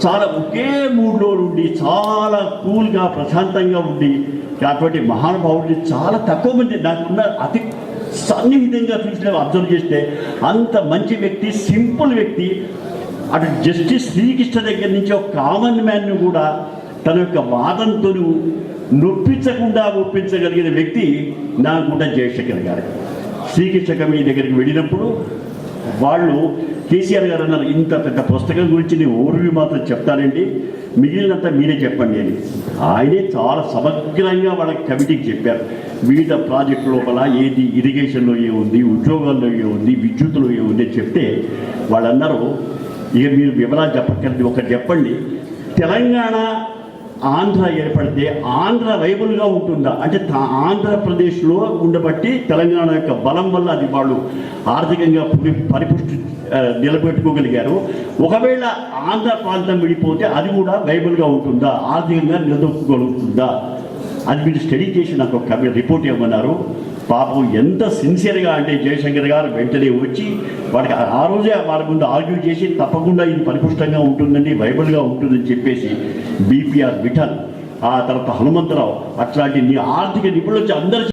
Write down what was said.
చాలా ఒకే మూడ్లో ఉండి చాలా కూల్గా ప్రశాంతంగా ఉండి అటువంటి మహానుభావుడిని చాలా తక్కువ మంది నాకున్న అతి సన్నిహితంగా చూసిన అబ్జర్వ్ చేస్తే అంత మంచి వ్యక్తి, సింపుల్ వ్యక్తి. అటు జస్టిస్ శ్రీకృష్ణ దగ్గర నుంచి ఒక కామన్ మ్యాన్ను కూడా తన యొక్క వాదంతో నొప్పించకుండా ఒప్పించగలిగిన వ్యక్తి నా గుంట జయశంకర్ గారు. శ్రీకృష్ణ కమిటీ దగ్గరికి వెళ్ళినప్పుడు వాళ్ళు కేసీఆర్ గారు అన్నారు, ఇంత పెద్ద పుస్తకం గురించి నేను ఓర్వి మాత్రం చెప్తానండి, మిగిలినంతా మీరే చెప్పండి అని. ఆయనే చాలా సమగ్రంగా వాళ్ళ కమిటీకి చెప్పారు. వివిధ ప్రాజెక్టు లోపల ఏది ఇరిగేషన్లో ఏముంది, ఉద్యోగాల్లో ఏముంది, విద్యుత్తులో ఏముంది చెప్తే వాళ్ళు అన్నారు, ఇక మీరు వివరాలు చెప్పక్కర్లేదు, ఒకటి చెప్పండి, తెలంగాణ ఆంధ్ర ఏర్పడితే ఆంధ్ర వైబుల్గా ఉంటుందా అంటే ఆంధ్రప్రదేశ్లో ఉండబట్టి తెలంగాణ యొక్క బలం వల్ల అది వాళ్ళు ఆర్థికంగా పరిపుష్టి నిలబెట్టుకోగలిగారు. ఒకవేళ ఆంధ్ర ప్రాంతం విడిపోతే అది కూడా వైబుల్గా ఉంటుందా, ఆర్థికంగా నిలదొక్కగలుగుతుందా, అది మీరు స్టడీ చేసి నాకు ఒక రిపోర్ట్ ఇవ్వమన్నారు. పాపం ఎంత సిన్సియర్గా అంటే జయశంకర్ గారు వెంటనే వచ్చి వాడికి ఆ రోజే వాళ్ళ ముందు ఆర్గ్యూ చేసి తప్పకుండా ఇది పరిపుష్టంగా ఉంటుందండి, వైబుల్గా ఉంటుందని చెప్పేసి బీపీఆర్ విఠల్, ఆ తర్వాత హనుమంతరావు, అట్లాంటి ఆర్థిక నిపుణులు అందరూ